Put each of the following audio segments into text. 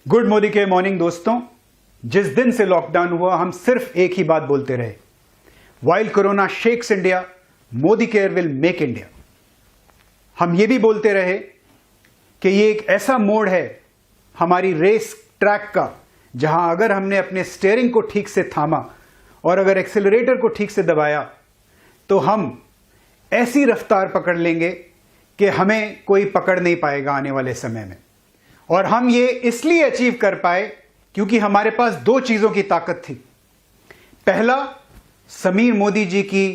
Good Modi के morning दोस्तों। जिस दिन से लॉकडाउन हुआ हम सिर्फ एक ही बात बोलते रहे, while corona shakes India, Modi care will make India. हम ये भी बोलते रहे कि ये एक ऐसा मोड़ है हमारी रेस ट्रैक का, जहां अगर हमने अपने स्टीयरिंग को ठीक से थामा और अगर एक्सेलरेटर को ठीक से दबाया तो हम ऐसी रफ्तार पकड़ लेंगे कि हमें कोई पकड़ नहीं पाएगा आने वाले समय में। और हम ये इसलिए अचीव कर पाए क्योंकि हमारे पास दो चीजों की ताकत थी। पहला, समीर मोदी जी की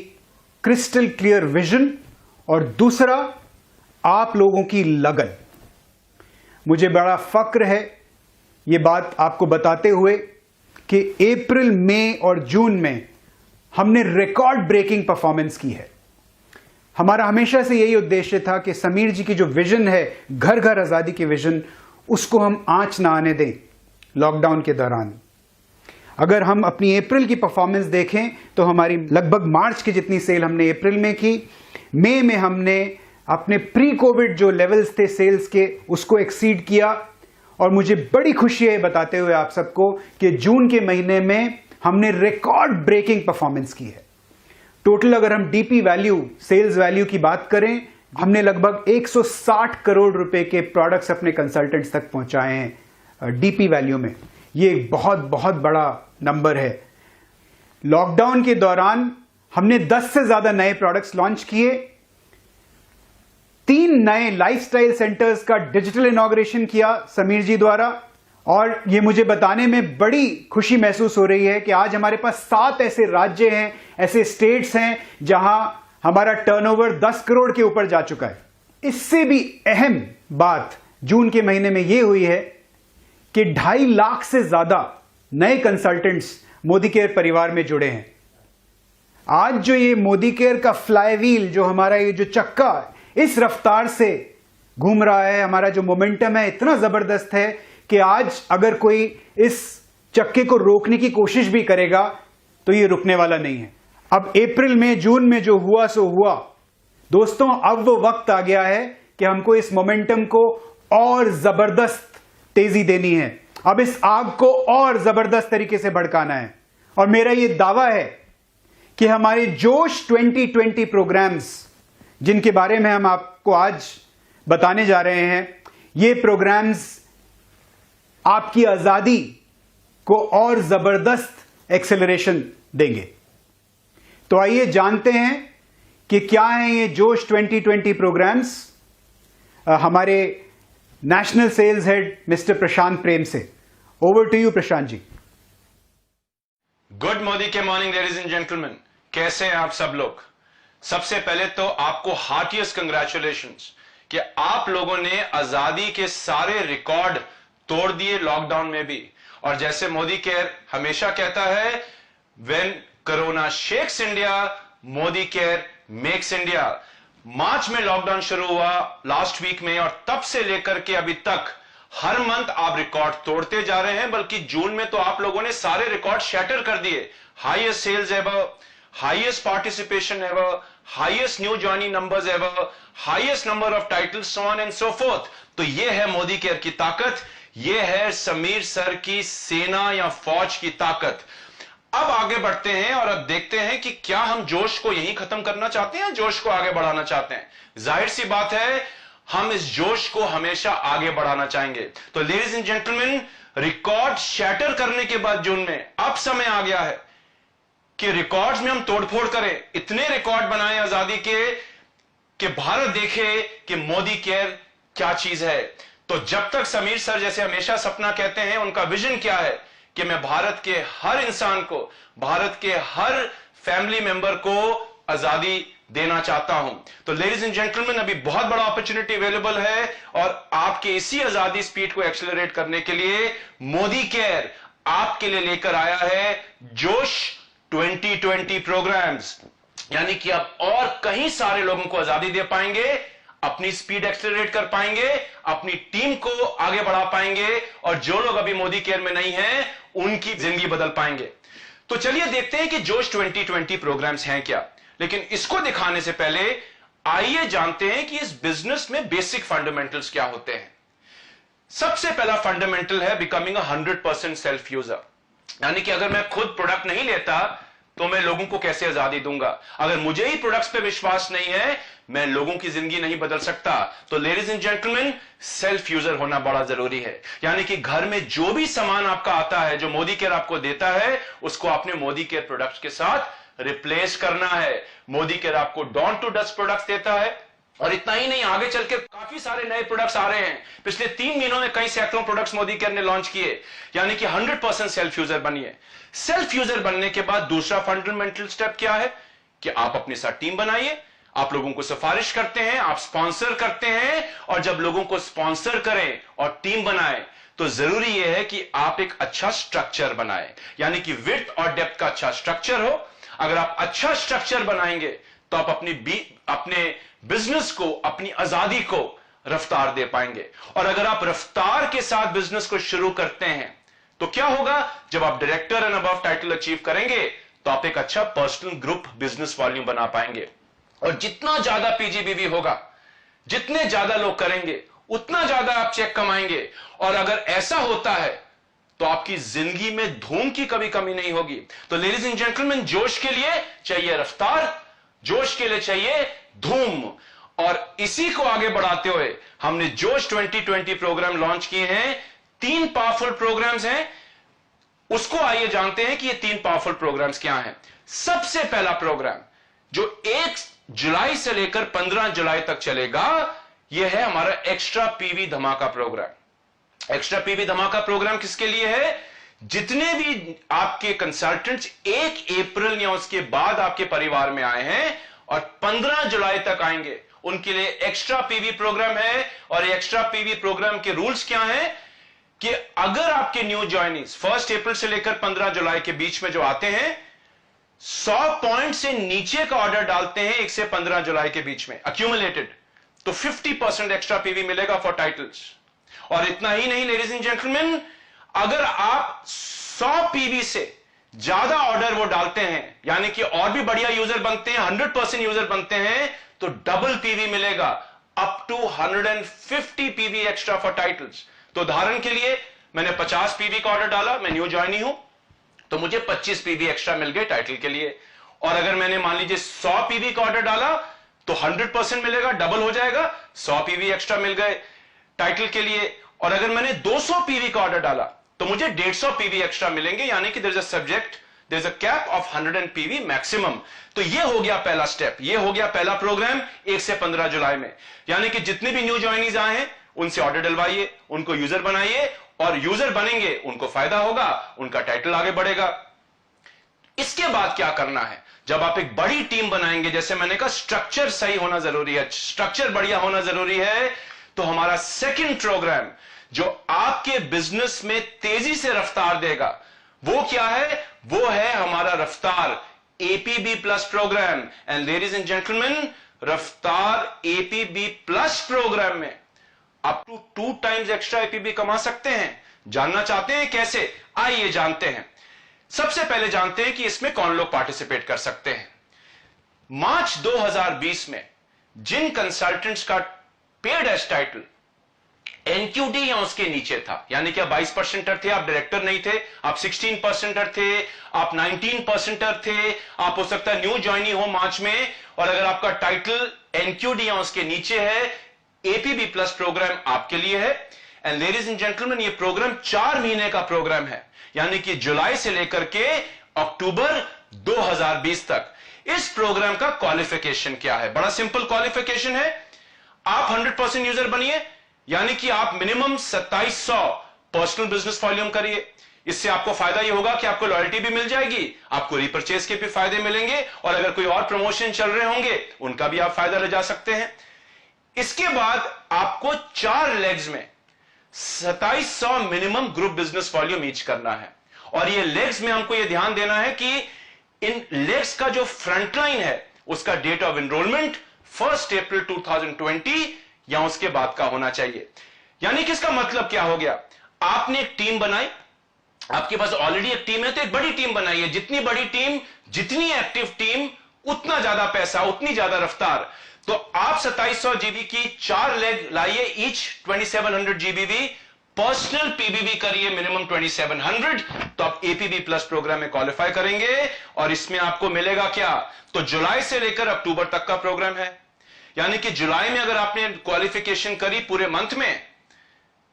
क्रिस्टल क्लियर विजन, और दूसरा, आप लोगों की लगन। मुझे बड़ा फक्र है ये बात आपको बताते हुए कि अप्रैल, मई और जून में हमने रिकॉर्ड ब्रेकिंग परफॉर्मेंस की है। हमारा हमेशा से यही उद्देश्य था कि समीर जी की जो विजन है, घर घर आजादी की विजन, उसको हम आंच ना आने दें लॉकडाउन के दौरान। अगर हम अपनी अप्रैल की परफॉर्मेंस देखें तो हमारी लगभग मार्च की जितनी सेल हमने अप्रैल में की, मई में हमने अपने प्री कोविड जो लेवल्स थे सेल्स के, उसको एक्सीड किया। और मुझे बड़ी खुशी है बताते हुए आप सबको कि जून के महीने में हमने रिकॉर्ड ब्रेकिंग परफॉर्मेंस की है। टोटल अगर हम डीपी वैल्यू, सेल्स वैल्यू की बात करें, हमने लगभग 160 करोड़ रुपए के प्रोडक्ट्स अपने कंसल्टेंट्स तक पहुंचाए हैं डीपी वैल्यू में। ये एक बहुत बहुत बड़ा नंबर है। लॉकडाउन के दौरान हमने 10 से ज्यादा नए प्रोडक्ट्स लॉन्च किए, 3 नए लाइफस्टाइल सेंटर्स का डिजिटल इनॉग्रेशन किया समीर जी द्वारा। और ये मुझे बताने में बड़ी खुशी महसूस हो रही है कि आज हमारे पास 7 ऐसे राज्य हैं, ऐसे स्टेट्स हैं जहां हमारा टर्नओवर 10 करोड़ के ऊपर जा चुका है। इससे भी अहम बात जून के महीने में यह हुई है कि 2.5 लाख से ज्यादा नए कंसल्टेंट्स मोदी केयर परिवार में जुड़े हैं। आज जो ये मोदी केयर का फ्लाईव्हील, जो हमारा ये जो चक्का इस रफ्तार से घूम रहा है, हमारा जो मोमेंटम है इतना जबरदस्त है कि आज अगर कोई इस चक्के को रोकने की कोशिश भी करेगा तो ये रुकने वाला नहीं है। अब अप्रैल में, जून में जो हुआ सो हुआ दोस्तों। अब वो वक्त आ गया है कि हमको इस मोमेंटम को और जबरदस्त तेजी देनी है। अब इस आग को और जबरदस्त तरीके से भड़काना है। और मेरा ये दावा है कि हमारे जोश 2020 प्रोग्राम्स, जिनके बारे में हम आपको आज बताने जा रहे हैं, ये प्रोग्राम्स आपकी आजादी को और जबरदस्त एक्सेलरेशन देंगे। तो आइए जानते हैं कि क्या है ये जोश 2020 प्रोग्राम्स। हमारे national sales head mister Prashant Prem से। Over to you Prashant ji. Good Modi के मॉर्निंग लेडीज एंड जेंटलमैन, कैसे हैं आप सब लोग। सबसे पहले तो आपको हार्टिएस्ट कंग्रेचुलेशंस कि आप लोगों ने आजादी के सारे रिकॉर्ड तोड़ दिए लॉकडाउन में भी। और जैसे मोदी केयर हमेशा कहता है, when corona shakes India, Modi care makes India. March में लॉकडाउन शुरू हुआ लास्ट वीक में, और तब से लेकर के अभी तक हर मंथ आप रिकॉर्ड तोड़ते जा रहे हैं। बल्कि जून में तो आप लोगों ने सारे रिकॉर्ड शैटर कर दिए। Highest sales ever, highest participation ever, highest new joining numbers ever, highest number of titles, so on and so forth. तो यह है मोदी केयर की ताकत, यह है समीर सर की सेना या फौज की ताकत। अब आगे बढ़ते हैं और अब देखते हैं कि क्या हम जोश को यहीं खत्म करना चाहते हैं, जोश को आगे बढ़ाना चाहते हैं। जाहिर सी बात है, हम इस जोश को हमेशा आगे बढ़ाना चाहेंगे। तो ladies and gentleman, record shatter करने के बाद जून में अब समय आ गया है कि रिकॉर्ड्स में हम तोड़फोड़ करें। इतने रिकॉर्ड बनाए आजादी के कि भारत देखे कि मोदी केयर क्या चीज है। तो जब तक समीर सर जैसे हमेशा सपना कहते हैं, उनका विजन क्या है कि मैं भारत के हर इंसान को, भारत के हर फैमिली मेंबर को आजादी देना चाहता हूं। तो लेडीज एंड जेंटलमैन, अभी बहुत बड़ा अपॉर्चुनिटी अवेलेबल है और आपके इसी आजादी स्पीड को एक्सेलरेट करने के लिए मोदी केयर आपके लिए लेकर आया है जोश 2020 प्रोग्राम्स। यानी कि आप और कई सारे लोगों को आजादी दे पाएंगे, अपनी स्पीड एक्सेलरेट कर पाएंगे, अपनी टीम को आगे बढ़ा पाएंगे, और जो लोग अभी मोदी केयर में नहीं हैं उनकी जिंदगी बदल पाएंगे। तो चलिए देखते हैं कि जोश 2020 प्रोग्राम्स हैं क्या। लेकिन इसको दिखाने से पहले आइए जानते हैं कि इस बिजनेस में बेसिक फंडामेंटल्स क्या होते हैं। सबसे पहला फंडामेंटल है बिकमिंग 100% सेल्फ यूजर, यानी कि अगर मैं खुद प्रोडक्ट नहीं लेता तो मैं लोगों को कैसे आजादी दूंगा। अगर मुझे ही प्रोडक्ट्स पे विश्वास नहीं है, मैं लोगों की जिंदगी नहीं बदल सकता। तो ladies and gentleman, self user होना बड़ा जरूरी है। यानी कि घर में जो भी सामान आपका आता है, जो मोदी केयर आपको देता है, उसको आपने मोदी केयर प्रोडक्ट्स के साथ रिप्लेस करना है। मोदी केयर आपको डॉन टू डस्ट प्रोडक्ट्स देता है, और इतना ही नहीं, आगे चल के काफी सारे नए प्रोडक्ट्स आ रहे हैं। पिछले 3 महीनों में कई सैकड़ों प्रोडक्ट्स मोदी केयर ने लॉन्च किए। यानी कि 100% सेल्फ यूजर बनिए। सेल्फ यूजर बनने के बाद दूसरा फंडामेंटल स्टेप क्या है कि आप अपने साथ टीम बनाइए। आप लोगों को सिफारिश करते हैं, आप स्पॉन्सर करते हैं, और जब लोगों को स्पॉन्सर करें और टीम बनाएं तो जरूरी यह है कि आप एक अच्छा स्ट्रक्चर बनाएं, यानी कि विड्थ और डेप्थ का अच्छा स्ट्रक्चर हो। अगर आप अच्छा स्ट्रक्चर बनाएंगे तो आप अपने बिजनेस को, अपनी आजादी को रफ्तार दे पाएंगे। और अगर आप रफ्तार के साथ बिजनेस को शुरू करते हैं तो क्या होगा, जब आप director and above title achieve करेंगे तो आप एक अच्छा पर्सनल ग्रुप बिजनेस वॉल्यूम बना पाएंगे। और जितना ज्यादा पीजीबीवी होगा, जितने ज्यादा लोग करेंगे, उतना ज्यादा आप चेक कमाएंगे। और अगर ऐसा होता है तो आपकी जिंदगी में धूम की कभी कमी नहीं होगी। तो लेडीज एंड जेंटलमैन, जोश के लिए चाहिए रफ्तार, जोश के लिए चाहिए धूम। और इसी को आगे बढ़ाते हुए हमने जोश 2020 प्रोग्राम लॉन्च किए हैं। 3 पावरफुल प्रोग्राम्स हैं। उसको आइए जानते हैं कि ये 3 पावरफुल प्रोग्राम्स क्या हैं। सबसे पहला प्रोग्राम जो 1 जुलाई से लेकर 15 जुलाई तक चलेगा, यह है हमारा एक्स्ट्रा पीवी धमाका प्रोग्राम। एक्स्ट्रा पीवी धमाका प्रोग्राम किसके लिए है? जितने भी आपके कंसल्टेंट्स 1 अप्रैल या उसके बाद आपके परिवार में आए हैं और 15 जुलाई तक आएंगे, उनके लिए एक्स्ट्रा पीवी प्रोग्राम है। और एक्स्ट्रा पीवी प्रोग्राम के रूल्स क्या हैं कि अगर आपके न्यू ज्वाइनीज 1 अप्रैल से लेकर 15 जुलाई के बीच में जो आते हैं, 100 पॉइंट से नीचे का ऑर्डर डालते हैं 1 से 15 जुलाई के बीच में अक्यूमुलेटेड, तो 50% एक्स्ट्रा पीवी मिलेगा फॉर टाइटल्स। और इतना ही नहीं लेडीज एंड जेंटलमैन, अगर आप 100 पीवी से ज्यादा ऑर्डर वो डालते हैं, यानी कि और भी बढ़िया यूजर बनते हैं, 100% यूजर बनते हैं, तो डबल पीवी मिलेगा, up to 150 PV extra for titles. तो उदाहरण के लिए मैंने 50 पीवी का ऑर्डर डाला, मैं न्यू ज्वाइनी हूं, तो मुझे 25 पीवी एक्स्ट्रा मिल गए टाइटल के लिए। और अगर मैंने मान लीजिए 100 पीवी का ऑर्डर डाला तो 100% मिलेगा, डबल हो जाएगा, 100 पीवी एक्स्ट्रा मिल गए टाइटल के लिए। और अगर मैंने 200 पीवी का ऑर्डर डाला तो मुझे 150 पीवी एक्स्ट्रा मिलेंगे, यानी कि there is a subject, there is a cap of 100 PV maximum. तो ये हो गया पहला स्टेप, ये हो गया पहला प्रोग्राम 1 से 15 जुलाई में। यानी कि जितने भी न्यू ज्वाइनीज आए हैं उनसे ऑर्डर डलवाइए, उनको यूजर बनाइए, और यूजर बनेंगे उनको फायदा होगा, उनका टाइटल आगे बढ़ेगा। इसके बाद क्या करना है, जब आप एक बड़ी टीम बनाएंगे, जैसे मैंने कहा स्ट्रक्चर सही होना जरूरी है, स्ट्रक्चर बढ़िया होना जरूरी है, तो हमारा सेकंड प्रोग्राम जो आपके बिजनेस में तेजी से रफ्तार देगा, वो क्या है? वो है हमारा Raftaar APB plus program. And ladies and gentleman, Raftaar APB plus program में up to 2 times extra APB कमा सकते हैं। जानना चाहते हैं कैसे? आइए जानते हैं। सबसे पहले जानते हैं कि इसमें कौन लोग पार्टिसिपेट कर सकते हैं। मार्च 2020 में जिन कंसल्टेंट्स का पेड एज टाइटल एनक्यूडी या उसके नीचे था, यानी कि आप 22% थे, आप डायरेक्टर नहीं थे, आप 16% थे, आप 19% थे, आप हो सकता है न्यू ज्वाइनी हो मार्च में, और अगर आपका टाइटल एनक्यूडी या उसके नीचे है, एपीबी प्लस प्रोग्राम आपके लिए है। एंड लेडीज एंड जेंटलमैन, ये प्रोग्राम 4 महीने का प्रोग्राम है, यानी कि जुलाई से लेकर के अक्टूबर 2020 तक। इस प्रोग्राम का क्वालिफिकेशन क्या है? बड़ा सिंपल क्वालिफिकेशन है। आप 100% यूजर बनिए, यानी कि आप मिनिमम 2700 पर्सनल बिजनेस वॉल्यूम करिए। इससे आपको फायदा यह होगा कि आपको लॉयल्टी भी मिल जाएगी, आपको रिपर्चेज के भी फायदे मिलेंगे, और अगर कोई और प्रमोशन चल रहे होंगे उनका भी आप फायदा ले जा सकते हैं। इसके बाद आपको 4 लेग्स में 2700 minimum group business volume each करना है। और ये लेग्स में हमको ये ध्यान देना है कि इन लेग्स का जो फ्रंटलाइन है उसका डेट ऑफ एनरोलमेंट 1 अप्रैल 2020 या उसके बाद का होना चाहिए। यानी कि इसका मतलब क्या हो गया? आपने एक टीम बनाई, आपके पास ऑलरेडी एक टीम है, तो एक बड़ी टीम बनाई है। जितनी बड़ी टीम, जितनी एक्टिव टीम, उतना ज्यादा पैसा, उतनी ज्यादा रफ्तार। तो आप 2700 जीबी की 4 लेग लाइए, ईच 2700 जीबी पर्सनल पीबीबी करिए मिनिमम 2700, तो आप एपीबी प्लस प्रोग्राम में क्वालिफाई करेंगे। और इसमें आपको मिलेगा क्या, तो जुलाई से लेकर अक्टूबर तक का प्रोग्राम है। यानी कि जुलाई में अगर आपने क्वालिफिकेशन करी पूरे मंथ में,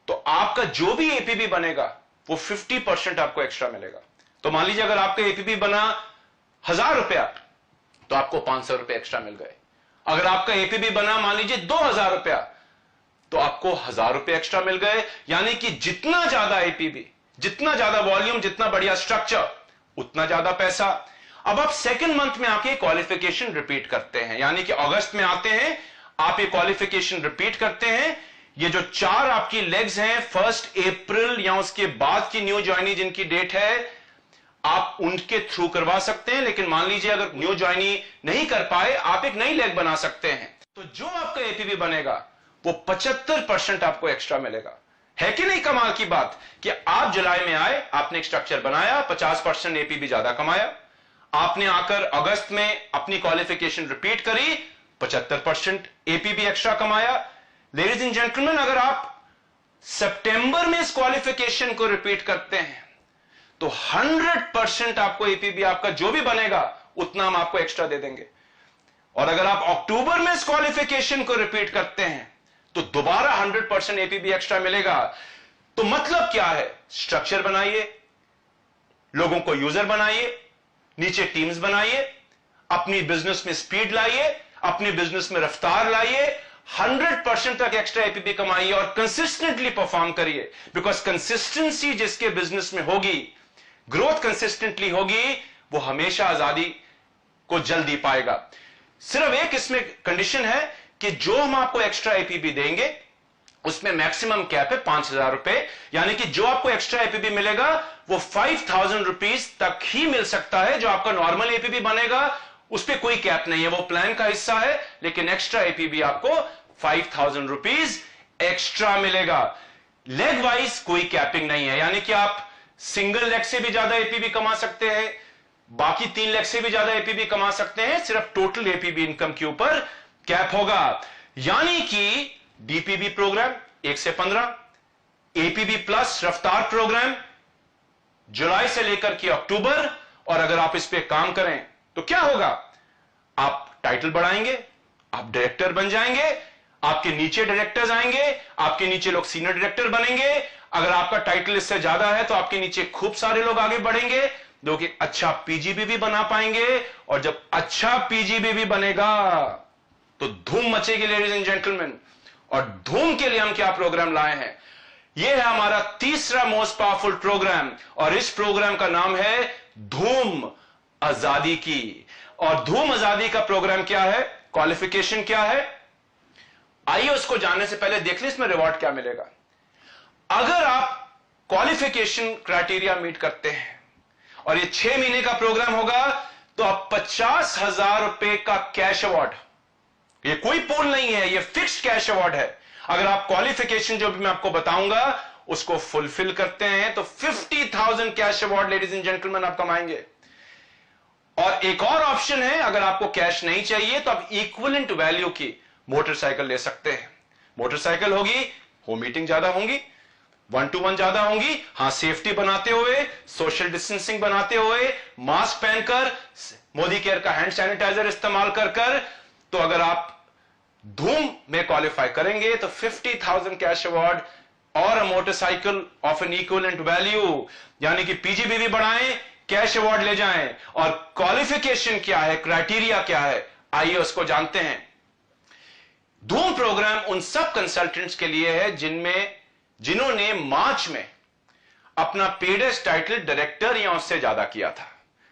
तो आपका जो भी एपीबी बनेगा वो 50% आपको एक्स्ट्रा मिलेगा। तो मान लीजिए अगर आपका एपीबी बना 1000 रुपया, तो आपको 500 रुपए एक्स्ट्रा मिल गए। अगर आपका एपीबी बना मान लीजिए 2000 रुपया, तो आपको 1000 रुपए एक्स्ट्रा मिल गए। यानी कि जितना ज्यादा एपीबी, जितना ज्यादा वॉल्यूम, जितना बढ़िया स्ट्रक्चर, उतना ज्यादा पैसा। अब आप सेकंड मंथ में आके क्वालिफिकेशन रिपीट करते हैं, यानी कि अगस्त में आते हैं, आप ये क्वालिफिकेशन रिपीट करते हैं। ये जो 4 आपकी लेग्स हैं, 1 अप्रैल या उसके बाद की न्यू ज्वाइनी जिनकी डेट है, आप उनके थ्रू करवा सकते हैं। लेकिन मान लीजिए अगर न्यू ज्वाइनी नहीं कर पाए, आप एक नई लेग बना सकते हैं। तो जो आपका एपीबी बनेगा वो 75% आपको एक्स्ट्रा मिलेगा। है कि नहीं कमाल की बात, कि आप जुलाई में आए, आपने एक स्ट्रक्चर बनाया, 50% एपीबी ज्यादा कमाया। आपने आकर अगस्त में अपनी क्वालिफिकेशन रिपीट करी, 75% एपीबी एक्स्ट्रा कमाया। लेडीज एंड जेंटलमैन, अगर आप सितंबर में इस क्वालिफिकेशन को रिपीट करते हैं, तो 100% आपको एपीबी आपका जो भी बनेगा उतना हम आपको एक्स्ट्रा दे देंगे। और अगर आप अक्टूबर में इस क्वालिफिकेशन को रिपीट करते हैं, तो दोबारा 100% एपीबी एक्स्ट्रा मिलेगा। तो मतलब क्या है, स्ट्रक्चर बनाइए, लोगों को यूजर बनाइए, नीचे टीम्स बनाइए, अपनी बिजनेस में स्पीड लाइए, अपनी बिजनेस में रफ्तार लाइए, 100% तक एक्स्ट्रा एपीबी कमाइए और कंसिस्टेंटली परफॉर्म करिए। बिकॉज कंसिस्टेंसी जिसके बिजनेस में होगी, ग्रोथ कंसिस्टेंटली होगी, वो हमेशा आजादी को जल्दी पाएगा। सिर्फ एक इसमें कंडीशन है कि जो हम आपको एक्स्ट्रा एपीबी देंगे उसमें मैक्सिमम कैप है 5000 रुपए। यानी कि जो आपको एक्स्ट्रा एपीबी मिलेगा वो 5000 रुपीज तक ही मिल सकता है। जो आपका नॉर्मल एपीबी बनेगा उस पर कोई कैप नहीं है, वो प्लान का हिस्सा है। लेकिन एक्स्ट्रा एपीबी आपको 5000 रुपीज एक्स्ट्रा मिलेगा। लेग वाइज कोई कैपिंग नहीं है, यानी कि आप सिंगल लेग से भी ज्यादा एपीबी कमा सकते हैं, बाकी 3 लेग से भी ज्यादा एपीबी कमा सकते हैं। सिर्फ टोटल एपीबी इनकम के ऊपर कैप होगा। यानी कि डीपीबी प्रोग्राम 1 से 15, एपीबी प्लस रफ्तार प्रोग्राम जुलाई से लेकर के अक्टूबर। और अगर आप इस पे काम करें तो क्या होगा, आप टाइटल बढ़ाएंगे, आप डायरेक्टर बन जाएंगे, आपके नीचे डायरेक्टर्स आएंगे, आपके नीचे लोग सीनियर डायरेक्टर बनेंगे। अगर आपका टाइटल इससे ज्यादा है तो आपके नीचे खूब सारे लोग आगे बढ़ेंगे, जो कि अच्छा पीजीबी भी बना पाएंगे। और जब अच्छा पीजीबी भी बनेगा तो धूम मचेगी लेडीज एंड जेंटलमैन। और धूम के लिए हम क्या प्रोग्राम लाए हैं, यह है हमारा तीसरा मोस्ट पावरफुल प्रोग्राम। और इस प्रोग्राम का नाम है धूम आजादी की। और धूम आजादी का प्रोग्राम क्या है, क्वालिफिकेशन क्या है, आइए उसको जानने से पहले देख लीजिए इसमें रिवॉर्ड क्या मिलेगा। अगर आप क्वालिफिकेशन क्राइटेरिया मीट करते हैं और ये 6 महीने का प्रोग्राम होगा, तो आप 50,000 रुपए का कैश अवार्ड, ये कोई पोल नहीं है, ये फिक्स्ड कैश अवार्ड है। अगर आप क्वालिफिकेशन जो भी मैं आपको बताऊंगा उसको फुलफिल करते हैं तो 50,000 cash award ladies and gentleman आप कमाएंगे। और एक और ऑप्शन है, अगर आपको कैश नहीं चाहिए तो आप इक्विवेलेंट वैल्यू की मोटरसाइकिल ले सकते हैं। मोटरसाइकिल होगी, होम मीटिंग ज्यादा होंगी, 1-to-1 ज्यादा होंगी, हां सेफ्टी बनाते हुए, सोशल डिस्टेंसिंग बनाते हुए, मास्क पहनकर, मोदी केयर का हैंड सैनिटाइजर इस्तेमाल कर। तो अगर आप धूम में क्वालिफाई करेंगे तो 50,000 कैश अवार्ड और a motorcycle of N equivalent value, यानी कि पीजीबी भी बढ़ाएं, कैश अवार्ड ले जाएं। और क्वालिफिकेशन क्या है, क्राइटेरिया क्या है, आइए उसको जानते हैं। धूम प्रोग्राम उन सब कंसल्टेंट्स के लिए है जिन्होंने मार्च में अपना पेडेस्ट टाइटल डायरेक्टर या उससे ज्यादा किया था।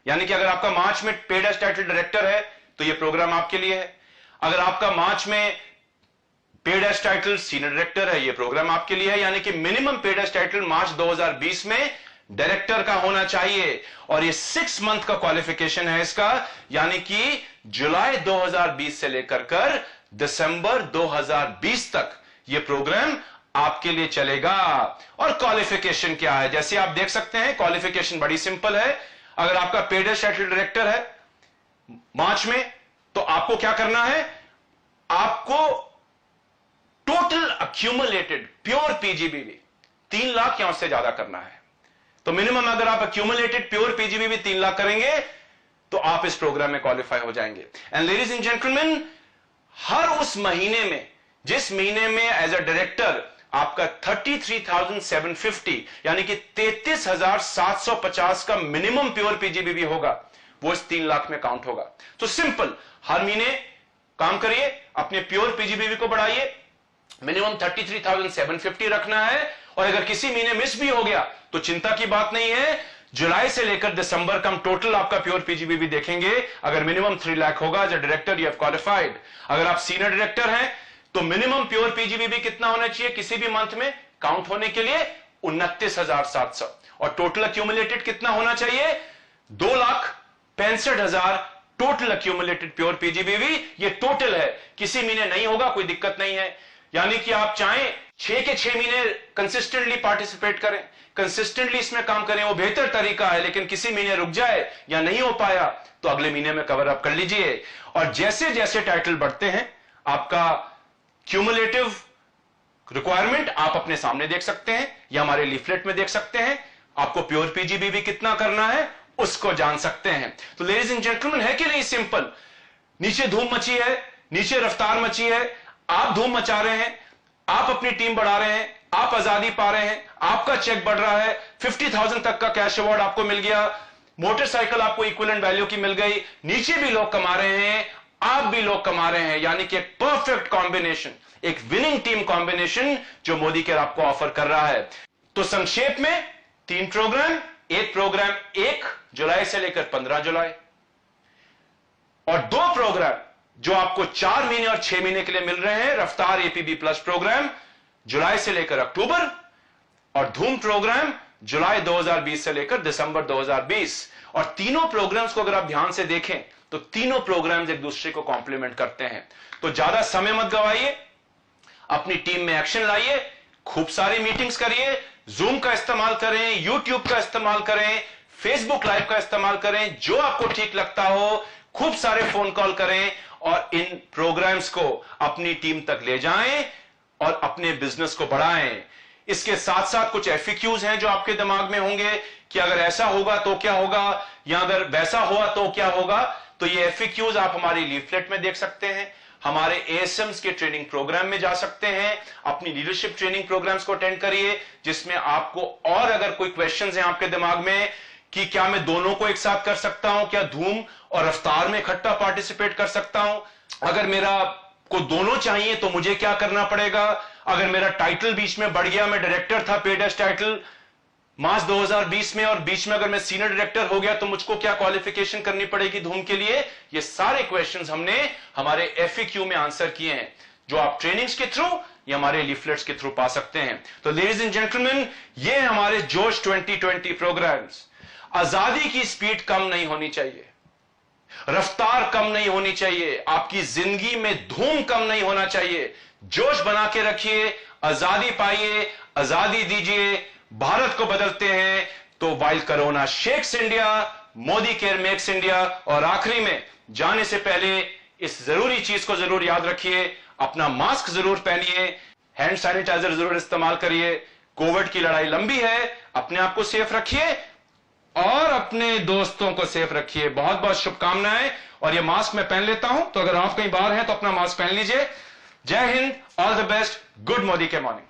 यानी कि अगर आपका मार्च में पेडेस्ट टाइटल डायरेक्टर है तो यह प्रोग्राम आपके लिए है। अगर आपका मार्च में पेडेस्ट टाइटल सीनियर डायरेक्टर है, यह प्रोग्राम आपके लिए है। यानी कि मिनिमम पेडेस्ट टाइटल मार्च 2020 में डायरेक्टर का होना चाहिए। और ये 6 मंथ का क्वालिफिकेशन है इसका, यानी कि जुलाई 2020 से लेकर कर दिसंबर 2020 तक यह प्रोग्राम आपके लिए चलेगा। और क्वालिफिकेशन क्या है, जैसे आप देख सकते हैं क्वालिफिकेशन बड़ी सिंपल है। अगर आपका पेडेस्ट टाइटल डायरेक्टर है मार्च में, तो आपको क्या करना है, आपको total accumulated pure PGB 3 lakh या उससे ज्यादा करना है। तो मिनिमम अगर आप एक्यूमुलेटेड प्योर पीजीबीवी 3 लाख करेंगे तो आप इस प्रोग्राम में क्वालिफाई हो जाएंगे। एंड लेडीज एंड जेंटलमैन, हर उस महीने में, जिस महीने में एज अ डायरेक्टर आपका 33,750 यानी कि 33,750 का मिनिमम प्योर पीजीबीवी होगा, वो इस 3 लाख में काउंट होगा। तो सिंपल, हर महीने काम करिए, अपने प्योर पीजीबीवी को बढ़ाइए, मिनिमम 33,750 रखना है। और अगर किसी महीने मिस भी हो गया तो चिंता की बात नहीं है, जुलाई से लेकर दिसंबर का हम टोटल आपका प्योर पीजीबीवी देखेंगे। अगर मिनिमम 3 लाख होगा as a director, you have qualified. अगर आप सीनियर डायरेक्टर हैं तो मिनिमम प्योर पीजीबीवी कितना होना चाहिए किसी भी मंथ में काउंट होने के लिए? 29,700। और टोटल एक्यूमुलेटेड कितना होना चाहिए? 2,65,000 टोटल एक्यूमुलेटेड प्योर पीजीबीवी। ये टोटल है, किसी महीने नहीं होगा कोई दिक्कत नहीं है। यानी कि आप चाहें 6 के 6 महीने कंसिस्टेंटली पार्टिसिपेट करें, कंसिस्टेंटली इसमें काम करें, वो बेहतर तरीका है। लेकिन किसी महीने रुक जाए या नहीं हो पाया तो अगले महीने में कवर अप कर लीजिए। और जैसे जैसे टाइटल बढ़ते हैं, आपका क्यूमुलेटिव रिक्वायरमेंट आप अपने सामने देख सकते हैं या हमारे लीफलेट में देख सकते हैं। आपको प्योर पीजीबीवी कितना करना है उसको जान सकते हैं। तो लेडीज एंड जेंटलमैन, है कि नहीं सिंपल? नीचे धूम मची है, नीचे रफ्तार मची है, आप धूम मचा रहे हैं, आप अपनी टीम बढ़ा रहे हैं, आप आजादी पा रहे हैं, आपका चेक बढ़ रहा है, 50,000 तक का कैश अवार्ड आपको मिल गया, मोटरसाइकिल आपको इक्विवेलेंट वैल्यू की मिल गई, नीचे भी लोग कमा रहे हैं, आप भी लोग कमा रहे हैं। यानी कि एक परफेक्ट कॉम्बिनेशन, एक विनिंग टीम कॉम्बिनेशन जो मोदी केयर आपको ऑफर कर रहा है। तो संक्षेप में 3 प्रोग्राम, एक प्रोग्राम 1 जुलाई से लेकर 15 जुलाई, और 2 प्रोग्राम जो आपको 4 महीने और 6 महीने के लिए मिल रहे हैं, रफ्तार एपीबी प्लस प्रोग्राम जुलाई से लेकर अक्टूबर, और धूम प्रोग्राम जुलाई 2020 से लेकर दिसंबर 2020। और तीनों प्रोग्राम्स को अगर आप ध्यान से देखें तो तीनों प्रोग्राम्स एक दूसरे को कॉम्प्लीमेंट करते हैं। तो ज्यादा समय मत गवाइए, अपनी टीम में एक्शन लाइए, खूब सारी मीटिंग्स करिए, जूम का इस्तेमाल करें, यूट्यूब का इस्तेमाल करें, फेसबुक लाइव का इस्तेमाल करें, जो आपको ठीक लगता हो, खूब सारे फोन कॉल करें और इन प्रोग्राम्स को अपनी टीम तक ले जाएं और अपने बिजनेस को बढ़ाएं। इसके साथ साथ कुछ एफएक्यूज हैं जो आपके दिमाग में होंगे कि अगर ऐसा होगा तो क्या होगा, या अगर वैसा हुआ तो क्या होगा। तो ये एफएक्यूज आप हमारी लीफलेट में देख सकते हैं, हमारे एएसएम्स के ट्रेनिंग प्रोग्राम में जा सकते हैं, अपनी लीडरशिप ट्रेनिंग प्रोग्राम्स को अटेंड करिए, जिसमें आपको और अगर कोई क्वेश्चंस हैं आपके दिमाग में कि क्या मैं दोनों को एक साथ कर सकता हूं, क्या धूम और रफ्तार में इकट्ठा पार्टिसिपेट कर सकता हूं, अगर मेरा को दोनों चाहिए तो मुझे क्या करना पड़ेगा, अगर मेरा टाइटल बीच में बढ़ गया, मैं डायरेक्टर था पेड एज टाइटल मार्च 2020 में, और बीच में अगर मैं सीनियर डायरेक्टर हो गया तो मुझको क्या क्वालिफिकेशन करनी पड़ेगी धूम के लिए। ये सारे क्वेश्चंस हमने हमारे एफएक्यू में आंसर किए हैं, जो आप ट्रेनिंग्स के थ्रू या हमारे लीफलेट्स के थ्रू पा सकते हैं। तो लेडीज एंड जेंटलमैन, ये हमारे जोश 2020 प्रोग्राम्स। आजादी की स्पीड कम नहीं होनी चाहिए, रफ्तार कम नहीं होनी चाहिए, आपकी जिंदगी में धूम कम नहीं होना चाहिए। जोश बना के रखिए, आजादी पाइए, आजादी दीजिए, भारत को बदलते हैं। तो while corona shakes India, Modi care makes India. और आखिरी में जाने से पहले इस जरूरी चीज को जरूर याद रखिए, अपना मास्क जरूर पहनिए, हैंड सैनिटाइजर जरूर इस्तेमाल करिए। कोविड की लड़ाई लंबी है, अपने आप को सेफ रखिए और अपने दोस्तों को सेफ रखिए। बहुत बहुत शुभकामनाएं। और ये मास्क मैं पहन लेता हूं, तो अगर आप कहीं बाहर हैं तो अपना मास्क पहन लीजिए। जय Hind, all the best, good Modi के मॉर्निंग।